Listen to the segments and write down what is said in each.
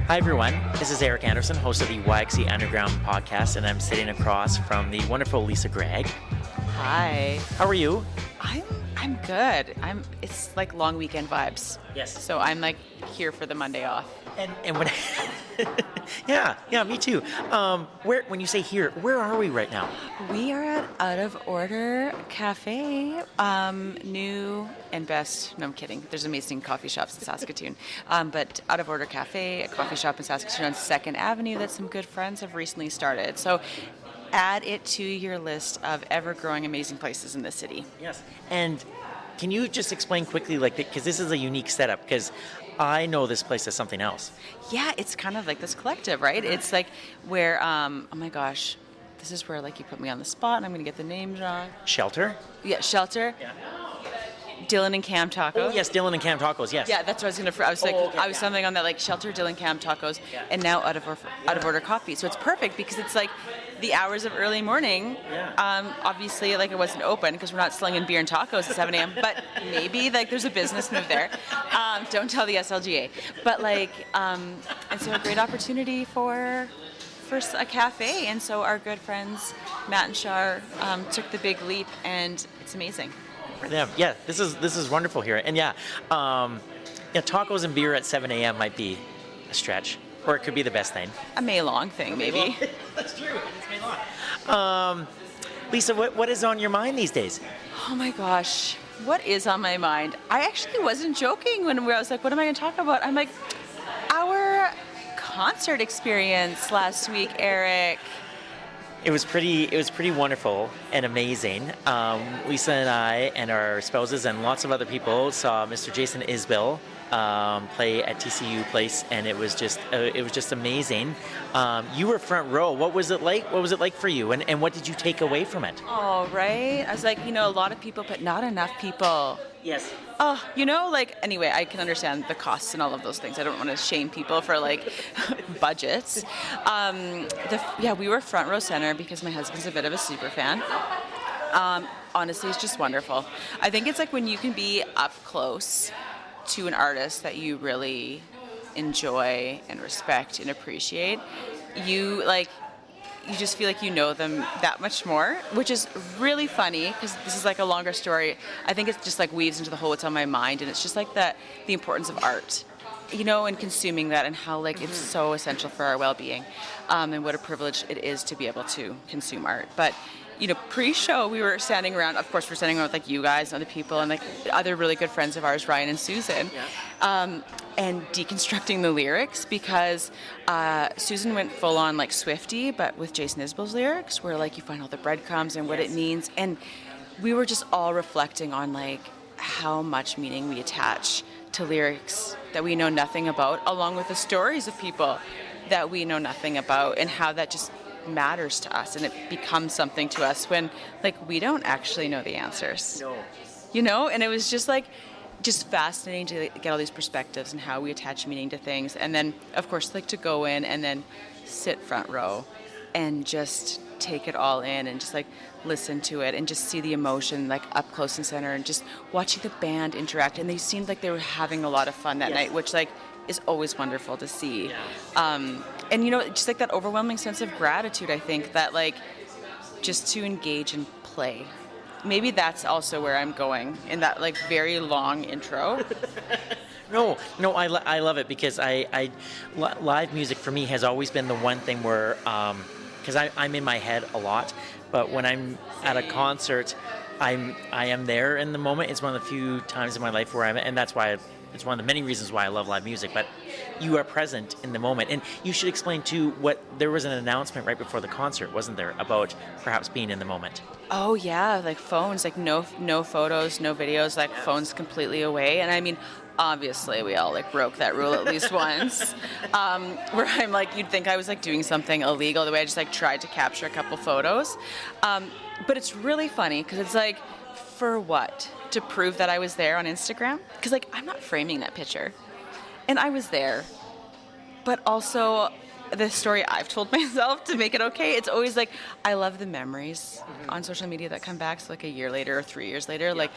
Hi everyone, this is Eric Anderson, host of the YXE Underground podcast, and I'm sitting across from the wonderful Lisa Greig. Hi. How are you? I'm good. It's like long weekend vibes. Yes. So I'm like here for the Monday off. And when yeah, me too. When you say here, where are we right now? We are at Out of Order Cafe, new and best. No, I'm kidding. There's amazing coffee shops in Saskatoon. But Out of Order Cafe, a coffee shop in Saskatoon on 2nd Avenue that some good friends have recently started. So add it to your list of ever-growing amazing places in the city. Yes. And can you just explain quickly, because this is a unique setup, because I know this place as something else. Yeah, it's kind of like this collective, right? It's like where, oh my gosh, this is where like you put me on the spot and I'm going to get the names wrong. Shelter? Yeah, Shelter. Yeah. Dylan and Cam Tacos. Oh, yes, Dylan and Cam Tacos, yes. Yeah, that's what I was going to, I was like, okay, I was something on that, like Shelter, Dylan, Cam Tacos, and now Out of Order Coffee. So it's perfect because it's like the hours of early morning. Yeah. Obviously, like it wasn't open because we're not slinging beer and tacos at 7 a.m., but maybe like there's a business move there. Don't tell the SLGA. But like, and so a great opportunity for a cafe. And so our good friends, Matt and Shar, took the big leap, and it's amazing. For them. Yeah, this is wonderful here. And tacos and beer at 7 a.m. might be a stretch, or it could be the best thing. A May long thing, maybe. That's true. It's May long. Lisa, what is on your mind these days? Oh my gosh, what is on my mind? I actually wasn't joking when I was like, what am I going to talk about? I'm like, our concert experience last week, Eric. It was pretty wonderful and amazing. Lisa and I and our spouses and lots of other people saw Mr. Jason Isbell play at TCU Place, and it was just amazing. You were front row. What was it like? What was it like for you? And what did you take away from it? Oh, right. I was like, a lot of people, but not enough people. Yes. Oh, anyway, I can understand the costs and all of those things. I don't want to shame people for like budgets. We were front row center because my husband's a bit of a super fan. Honestly, it's just wonderful. I think it's like when you can be up close to an artist that you really enjoy and respect and appreciate, you just feel like you know them that much more, which is really funny because this is like a longer story. I think it's just like weaves into the whole what's on my mind, and it's just like the importance of art, and consuming that, and how like it's so essential for our well-being, and what a privilege it is to be able to consume art. But pre-show, we were standing around. Of course, we're standing around with like you guys and other people and like other really good friends of ours, Ryan and Susan, and deconstructing the lyrics because Susan went full on like Swiftie, but with Jason Isbell's lyrics, where like you find all the breadcrumbs and what it means, and we were just all reflecting on like how much meaning we attach to lyrics that we know nothing about, along with the stories of people that we know nothing about, and how that just matters to us, and it becomes something to us when like we don't actually know the answers. No. And it was just fascinating to get all these perspectives and how we attach meaning to things, and then of course like to go in and then sit front row and just take it all in and just like listen to it and just see the emotion like up close and center, and just watching the band interact, and they seemed like they were having a lot of fun that night, which like is always wonderful to see. And just like that overwhelming sense of gratitude, I think, that like just to engage and play. Maybe that's also where I'm going in that like very long intro. No, I love it because live music for me has always been the one thing where, because I'm in my head a lot, but when I'm at a concert, I am there in the moment. It's one of the few times in my life where and that's why it's one of the many reasons why I love live music, but you are present in the moment. And you should explain too there was an announcement right before the concert, wasn't there, about perhaps being in the moment? Oh yeah, like phones, like no photos, no videos, like phones completely away. And I mean, obviously we all like broke that rule at least once, where I'm like, you'd think I was like doing something illegal the way I just like tried to capture a couple photos. But it's really funny because it's like, for what? To prove that I was there on Instagram? Because like I'm not framing that picture, and I was there, but also the story I've told myself to make it okay, it's always like, I love the memories on social media that come back. So like a year later or 3 years later, like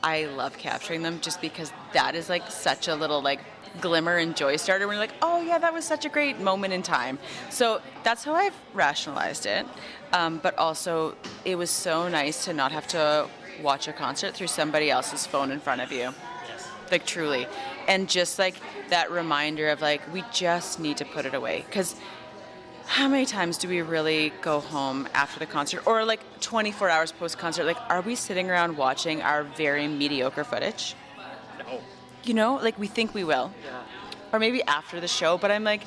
I love capturing them just because that is like such a little like glimmer and joy starter when you're like, oh yeah, that was such a great moment in time. So that's how I've rationalized it. But also it was so nice to not have to watch a concert through somebody else's phone in front of you. Yes. Like truly. And just like that reminder of like, we just need to put it away. Because how many times do we really go home after the concert or like 24 hours post-concert? Like, are we sitting around watching our very mediocre footage? No. You know, like we think we will. Yeah. Or maybe after the show, but I'm like,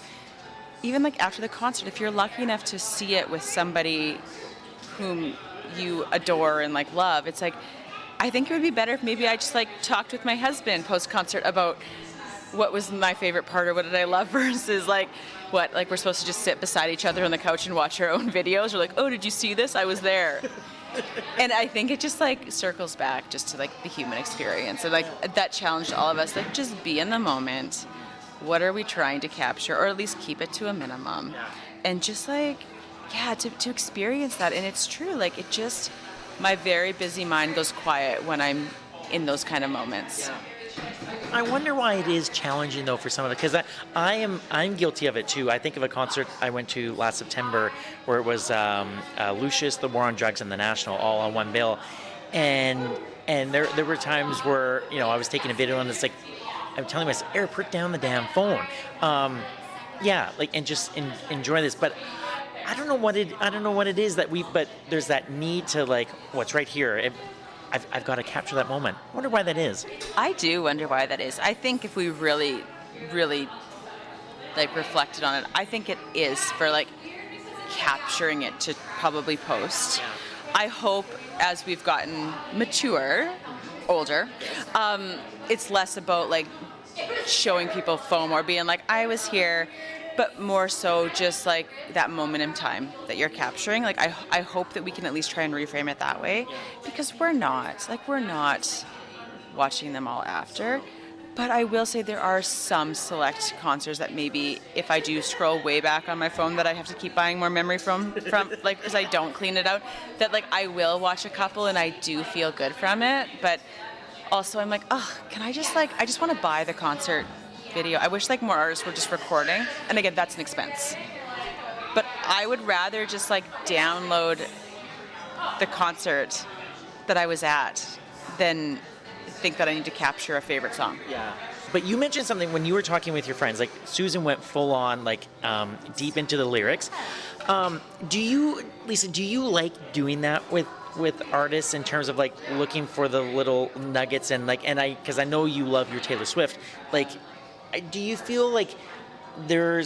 even like after the concert, if you're lucky enough to see it with somebody whom you adore and like love, it's like, I think it would be better if maybe I just like talked with my husband post-concert about what was my favorite part or what did I love versus like what, like we're supposed to just sit beside each other on the couch and watch our own videos or like, oh, did you see this? I was there. And I think it just like circles back just to like the human experience and like that challenged all of us, like just be in the moment. What are we trying to capture or at least keep it to a minimum? Yeah. And just like, yeah, to experience that. And it's true, like it just, my very busy mind goes quiet when I'm in those kind of moments. Yeah. I wonder why it is challenging though for some of it, because I'm guilty of it too. I think of a concert I went to last September where it was Lucius, the War on Drugs, and the National all on one bill, and there were times where I was taking a video and it's like I'm telling myself, Eric, put down the damn phone, and just enjoy this, but. I don't know what it is but there's that need to like what's right here. I've got to capture that moment. I wonder why that is. I do wonder why that is. I think if we really, really like reflected on it, I think it is for like capturing it to probably post. Yeah. I hope as we've gotten mature, older, it's less about like showing people FOMO or being like, I was here. But more so just like that moment in time that you're capturing. Like I hope that we can at least try and reframe it that way because we're not watching them all after. But I will say there are some select concerts that maybe if I do scroll way back on my phone that I have to keep buying more memory from like because I don't clean it out, that like I will watch a couple and I do feel good from it. But also I'm like, can I just want to buy the concert video. I wish like more artists were just recording, and again that's an expense, but I would rather just like download the concert that I was at than think that I need to capture a favorite song. Yeah. But you mentioned something when you were talking with your friends, like Susan went full on like deep into the lyrics. Lisa, do you like doing that with artists in terms of like looking for the little nuggets because I know you love your Taylor Swift, like do you feel like I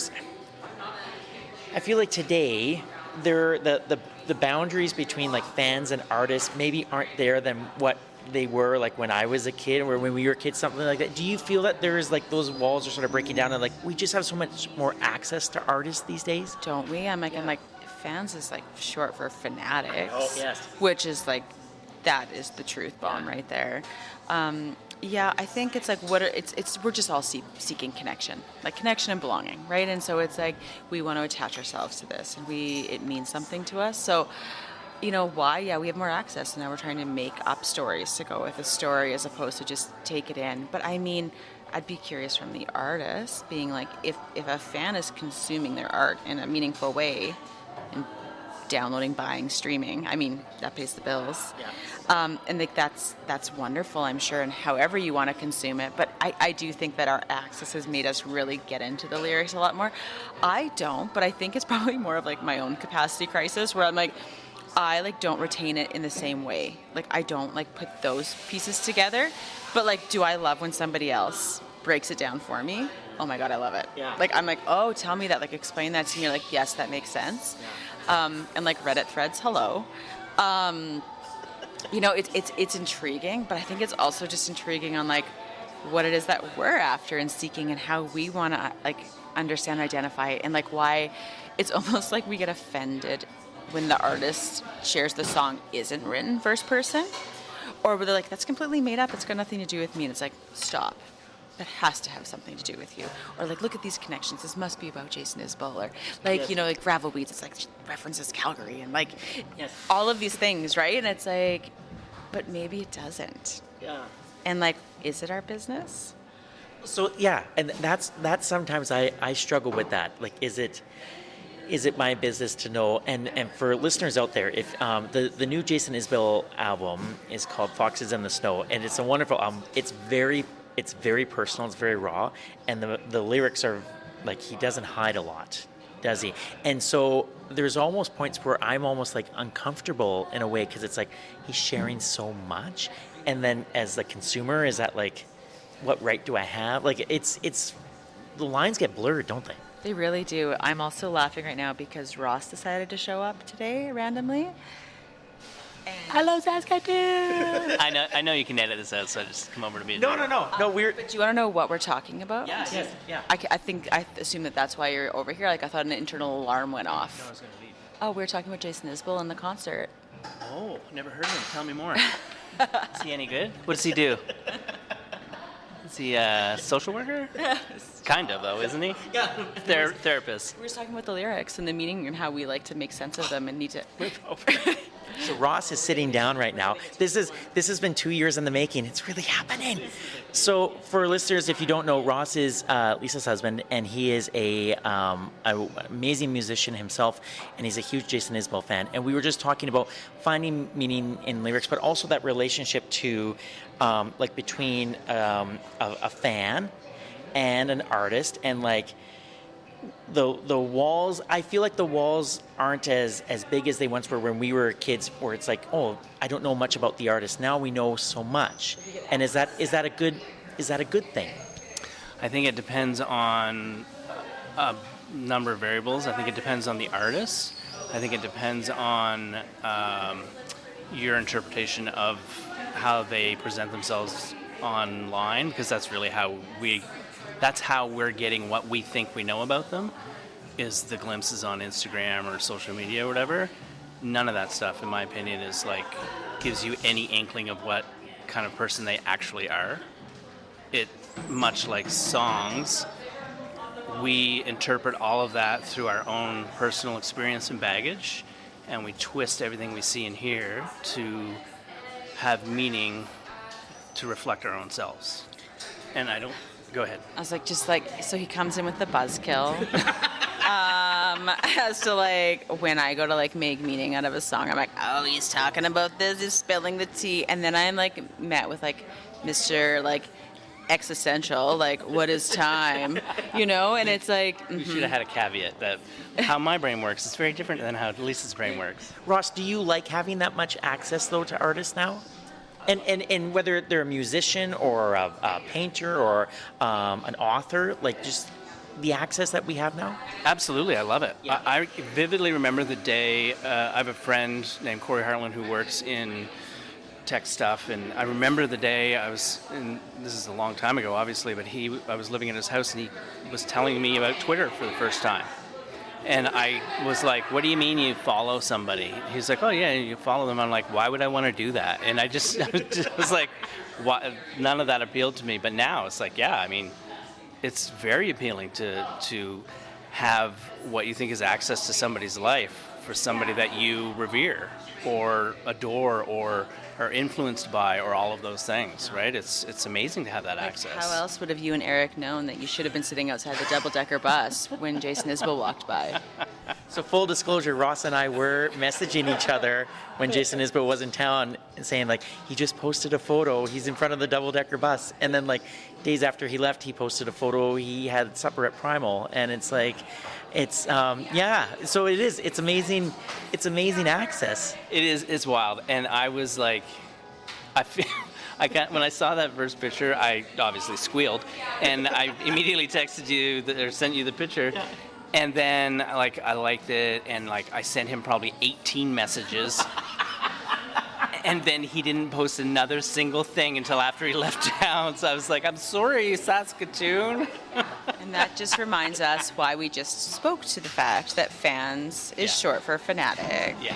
feel like today the boundaries between like fans and artists maybe aren't there than what they were like when I was a kid or when we were kids, something like that. Do you feel that there's like those walls are sort of breaking down and like we just have so much more access to artists these days? Don't we? I'm like fans is like short for fanatics. Oh yes. Which is like that is the truth bomb right there. Yeah, I think it's like we're just all seeking connection, like connection and belonging, right? And so it's like we want to attach ourselves to this, and it means something to us. So, why? Yeah, we have more access, and now we're trying to make up stories to go with a story as opposed to just take it in. But I mean, I'd be curious from the artist, being like, if a fan is consuming their art in a meaningful way, and downloading, buying, streaming, I mean, that pays the bills. Yeah. And like that's wonderful, I'm sure, and however you want to consume it. But I do think that our access has made us really get into the lyrics a lot more. I don't, but I think it's probably more of like my own capacity crisis where I'm like, I like don't retain it in the same way. Like I don't like put those pieces together. But like, do I love when somebody else breaks it down for me? Oh my God, I love it. Yeah. Like I'm like, oh, tell me that. Like explain that to me. You're like, yes, that makes sense. Yeah. And like Reddit threads, hello. It's intriguing, but I think it's also just intriguing on like what it is that we're after and seeking and how we want to like understand, identify it, and like why it's almost like we get offended when the artist shares the song isn't written first person, or where they're like, that's completely made up, it's got nothing to do with me, and it's like, stop. that has to have something to do with you. Or like, look at these connections. This must be about Jason Isbell. Or like, Yes. you know, like Gravel Weeds. It's like references Calgary and like Yes. all of these things, right? And it's like, but maybe it doesn't. Yeah. And like, is it our business? So yeah, and that's sometimes I struggle with that. Like, is it my business to know? And for listeners out there, if the new Jason Isbell album is called Foxes in the Snow, and it's a wonderful album. It's very personal. It's very raw, and the lyrics are like, he doesn't hide a lot, does he? And so there's almost points where I'm almost like uncomfortable in a way, because it's like he's sharing so much, and then as the consumer, is that like, what right do I have? Like, it's the lines get blurred, don't they? They really do. I'm also laughing right now because Ross decided to show up today randomly. And hello, Saskatoon! I know you can edit this out, so just come over to me. No. We're But do you want to know what we're talking about? yes, yeah. I assume that's why you're over here. Like, I thought an internal alarm went off. I was going to leave. Oh, we were talking about Jason Isbell and the concert. Oh, never heard of him. Tell me more. Is he any good? What does he do? Is he a social worker? Kind of, though, isn't he? Yeah. Therapist. We were just talking about the lyrics and the meaning and how we like to make sense of them and need to. So Ross is sitting down right now. This has been 2 years in the making. It's really happening. So for listeners, if you don't know, Ross is Lisa's husband, and he is a amazing musician himself, and he's a huge Jason Isbell fan. And we were just talking about finding meaning in lyrics, but also that relationship to like between a fan and an artist, and like the walls. I feel like the walls aren't as big as they once were when we were kids, where it's like, oh, I don't know much about the artist. Now we know so much. And is that a good thing? I think it depends on a number of variables. I think it depends on the artist. I think it depends on your interpretation of how they present themselves online, because that's really how we're getting what we think we know about them, is the glimpses on Instagram or social media or whatever. None of that stuff, in my opinion, is like gives you any inkling of what kind of person they actually are. It, much like songs, we interpret all of that through our own personal experience and baggage, and we twist everything we see and hear to have meaning to reflect our own selves. And I don't... Go ahead. I was like, so he comes in with the buzzkill. As to like, when I go to like make meaning out of a song, I'm like, oh, he's talking about this, he's spilling the tea. And then I'm like met with like Mr. like existential, like, what is time? You know? And it's like... You should have had a caveat that how my brain works is very different than how Lisa's brain works. Ross, do you like having that much access though to artists now? And whether they're a musician or a painter or an author, like just the access that we have now? Absolutely, I love it. Yeah. I vividly remember the day, I have a friend named Corey Hartland who works in tech stuff, and I remember the day this is a long time ago obviously, but I was living in his house, and he was telling me about Twitter for the first time. And I was like, what do you mean you follow somebody? He's like, oh yeah, you follow them. I'm like, why would I want to do that? And I was like, why? None of that appealed to me. But now it's like, yeah, I mean, it's very appealing to have what you think is access to somebody's life for somebody that you revere or adore or are influenced by, or all of those things, right? It's amazing to have that access. How else would have you and Eric known that you should have been sitting outside the double-decker bus when Jason Isbell walked by? So full disclosure, Ross and I were messaging each other when Jason Isbell was in town, and saying like, he just posted a photo, he's in front of the double-decker bus. And then like days after he left, he posted a photo, he had supper at Primal. And it's like, it's so it's amazing access. It's wild. And I was like, when I saw that first picture, I obviously squealed, and I immediately texted you or sent you the picture. Yeah. And then like I liked it, and like I sent him probably 18 messages. And then he didn't post another single thing until after he left town. So I was like, I'm sorry, Saskatoon. And that just reminds us why we just spoke to the fact that fans is short for fanatic. Yeah.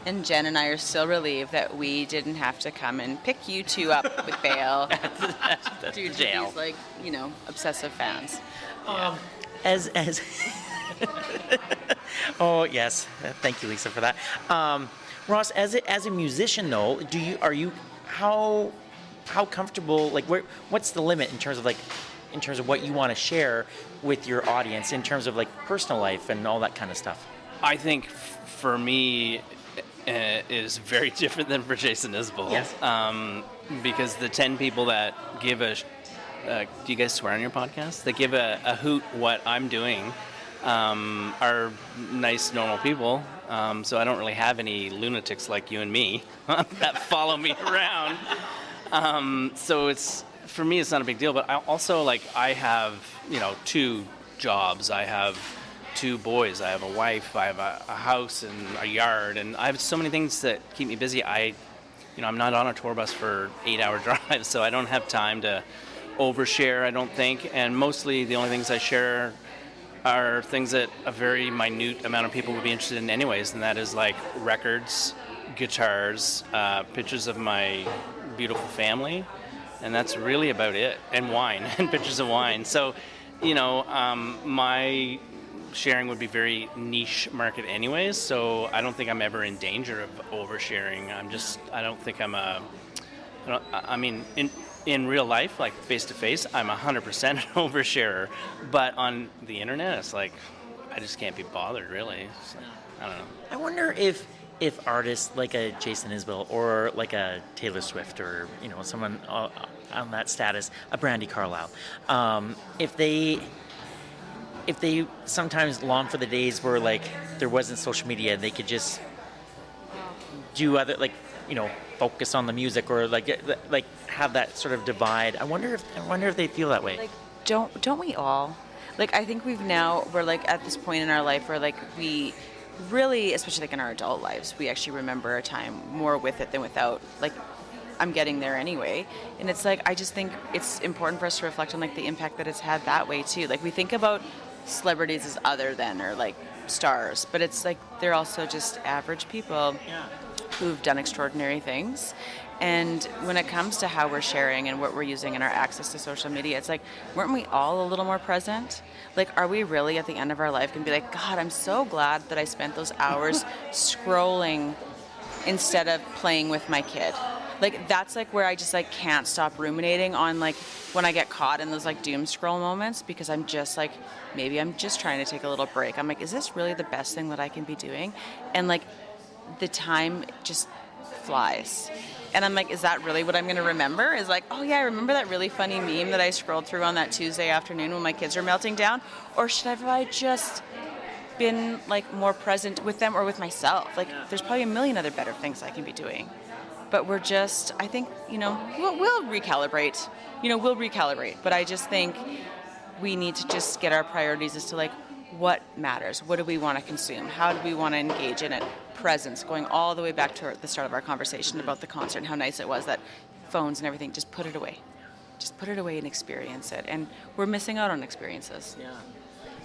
And Jen and I are still relieved that we didn't have to come and pick you two up with bail That's due to jail. these, like, obsessive fans. As oh yes, thank you, Lisa, for that. Ross, as a musician though, how comfortable, like, what's the limit in terms of what you want to share with your audience in terms of like personal life and all that kind of stuff? I think for me, it is very different than for Jason Isbell. Yes. Because the 10 people that give do you guys swear on your podcast? That give a hoot what I'm doing are nice, normal people. So I don't really have any lunatics like you and me that follow me around. So for me, it's not a big deal. But I have, 2 jobs. I have 2 boys. I have a wife. I have a house and a yard, and I have so many things that keep me busy. I'm not on a tour bus for 8-hour drives, so I don't have time to overshare, I don't think. And mostly the only things I share are things that a very minute amount of people would be interested in anyways, and that is like records, guitars, pictures of my beautiful family, and that's really about it. And wine, and pictures of wine. So, my sharing would be very niche market anyways, so I don't think I'm ever in danger of oversharing. I don't think in real life, like face to face, I'm 100% an oversharer, but on the internet, it's like, I just can't be bothered, really. Like, I don't know. I wonder if artists like a Jason Isbell or like a Taylor Swift or someone on that status, a Brandi Carlile, if they sometimes long for the days where like there wasn't social media and they could just do other, like, focus on the music or like have that sort of divide. I wonder if they feel that way. Like, don't we all? Like, I think we're like at this point in our life where like we really, especially like in our adult lives, we actually remember a time more with it than without. Like, I'm getting there anyway, and it's like, I just think it's important for us to reflect on like the impact that it's had that way too. Like, we think about celebrities as other than, or like stars, but it's like they're also just average people who've done extraordinary things. And when it comes to how we're sharing and what we're using in our access to social media, it's like, weren't we all a little more present? Like, are we really at the end of our life going to be like, God, I'm so glad that I spent those hours scrolling instead of playing with my kid? Like, that's like where I just like can't stop ruminating on like when I get caught in those like doom scroll moments, because I'm just like, maybe I'm just trying to take a little break. I'm like, is this really the best thing that I can be doing? And like, the time just flies. And I'm like, is that really what I'm going to remember? Is like, oh yeah, I remember that really funny meme that I scrolled through on that Tuesday afternoon when my kids are melting down? Or should I just been like more present with them or with myself? Like, there's probably a million other better things I can be doing. But we're just, I think, we'll recalibrate. We'll recalibrate. But I just think we need to just get our priorities as to like, what matters? What do we want to consume? How do we want to engage in it? Presence, going all the way back to the start of our conversation about the concert and how nice it was that phones and everything, just put it away. Just put it away and experience it. And we're missing out on experiences.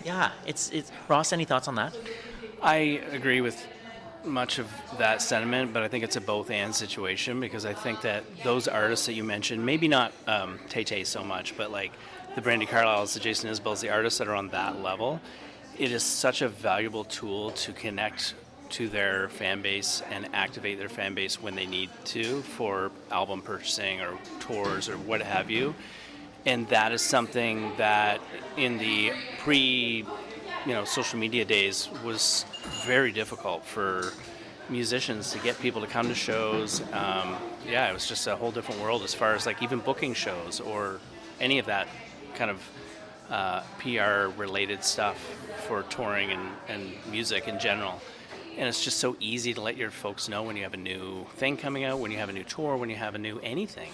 Yeah. It's Ross, any thoughts on that? I agree with much of that sentiment, but I think it's a both and situation, because I think that those artists that you mentioned, maybe not Tay-Tay so much, but like the Brandi Carliles, the Jason Isbells, the artists that are on that level, it is such a valuable tool to connect to their fan base and activate their fan base when they need to for album purchasing or tours or what have you. And that is something that in the social media days was very difficult for musicians to get people to come to shows. It was just a whole different world as far as like even booking shows or any of that kind of PR related stuff for touring and music in general. And it's just so easy to let your folks know when you have a new thing coming out, when you have a new tour, when you have a new anything.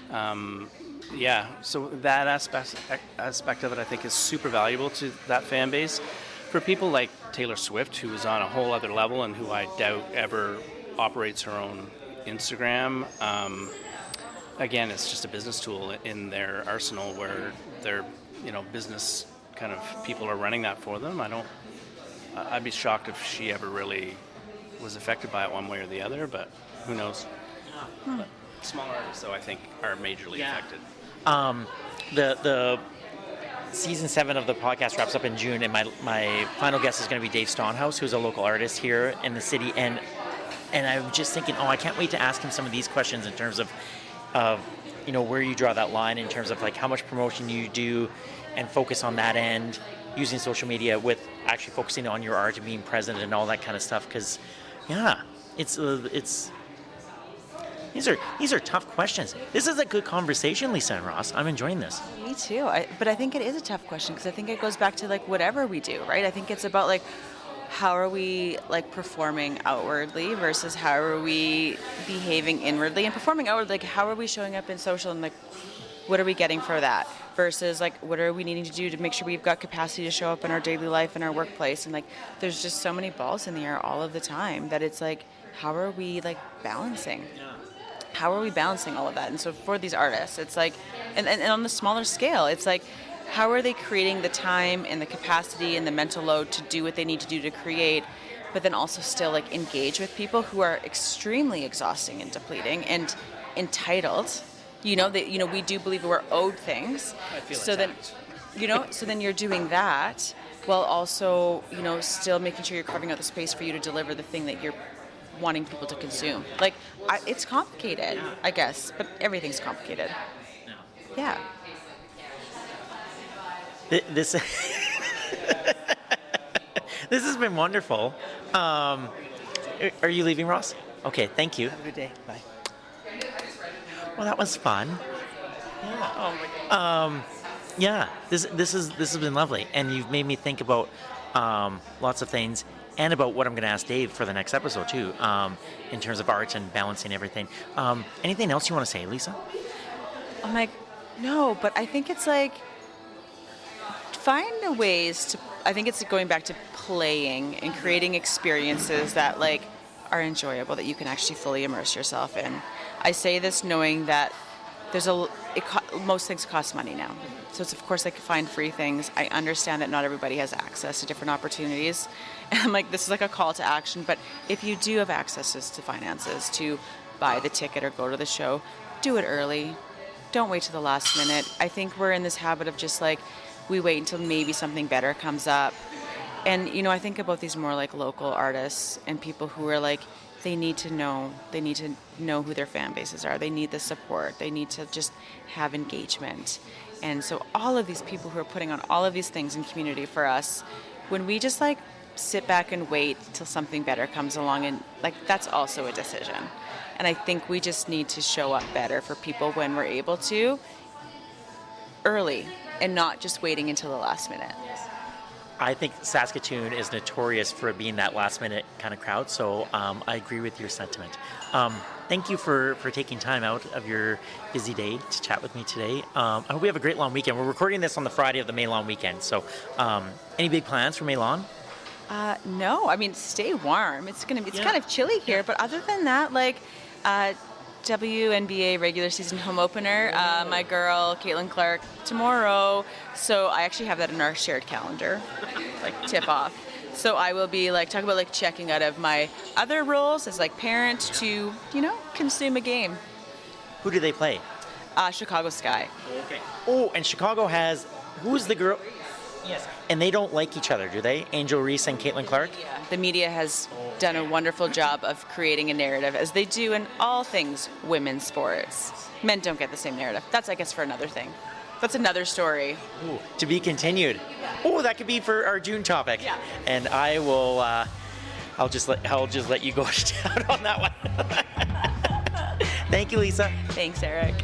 So that aspect of it, I think, is super valuable to that fan base. For people like Taylor Swift, who is on a whole other level and who I doubt ever operates her own Instagram, again, it's just a business tool in their arsenal where their business kind of people are running that for them. I'd be shocked if she ever really was affected by it one way or the other, but who knows? But small artists, though, I think, are majorly affected. The season 7 of the podcast wraps up in June, and my final guest is going to be Dave Stonehouse, who's a local artist here in the city, and I'm just thinking, I can't wait to ask him some of these questions in terms of where you draw that line in terms of like how much promotion you do and focus on that end, using social media with actually focusing on your art and being present and all that kind of stuff. Because, these are tough questions. This is a good conversation, Lisa and Ross. I'm enjoying this. Me too. But I think it is a tough question because I think it goes back to like whatever we do, right? I think it's about like how are we like performing outwardly versus how are we behaving inwardly, and performing outwardly, like how are we showing up in social and like what are we getting for that versus like what are we needing to do to make sure we've got capacity to show up in our daily life and our workplace. And like there's just so many balls in the air all of the time that it's like how are we like balancing? How are we balancing all of that? And so for these artists, it's like, and on the smaller scale, it's like, how are they creating the time and the capacity and the mental load to do what they need to do to create, but then also still like engage with people who are extremely exhausting and depleting and entitled. We do believe we're owed things. I feel so attacked. So then you're doing that while also, still making sure you're carving out the space for you to deliver the thing that you're wanting people to consume. Like, it's complicated, I guess, but everything's complicated. Yeah. This this has been wonderful. Are you leaving, Ross? Okay, thank you. Have a good day. Bye. Well, that was fun. Yeah. Oh my God. This has been lovely, and you've made me think about lots of things, and about what I'm going to ask Dave for the next episode too, in terms of art and balancing everything. Anything else you want to say, Lisa? I'm like, no, but I think it's like find the ways to. I think it's going back to playing and creating experiences that like are enjoyable, that you can actually fully immerse yourself in. I say this knowing that most things cost money now. So it's of course like find free things. I understand that not everybody has access to different opportunities. And I'm like, this is like a call to action, but if you do have access to finances to buy the ticket or go to the show, do it early. Don't wait to the last minute. I think we're in this habit of just like, we wait until maybe something better comes up. And, I think about these more like local artists and people who are like, they need to know who their fan bases are. They need the support. They need to just have engagement. And so all of these people who are putting on all of these things in community for us, when we just like sit back and wait till something better comes along, and like that's also a decision. And I think we just need to show up better for people when we're able to early and not just waiting until the last minute. I think Saskatoon is notorious for being that last minute kind of crowd, so I agree with your sentiment. Thank you for taking time out of your busy day to chat with me today. I hope we have a great long weekend. We're recording this on the Friday of the May long weekend, so any big plans for May long? No, I mean, stay warm. It's kind of chilly here, but other than that, like WNBA regular season home opener, my girl Caitlin Clark tomorrow. So I actually have that in our shared calendar, like tip off. So I will be like talking about like checking out of my other roles as like parent to consume a game. Who do they play? Chicago Sky. Okay. Oh, and Chicago has who's the girl? Yes. And they don't like each other, do they? Angel Reese and Caitlin Clark? Yeah. The media has done a wonderful job of creating a narrative, as they do in all things women's sports. Men don't get the same narrative. That's, I guess, for another thing. That's another story. Ooh, to be continued. Oh, that could be for our June topic. Yeah. And I will. I'll just let you go to town on that one. Thank you, Lisa. Thanks, Eric.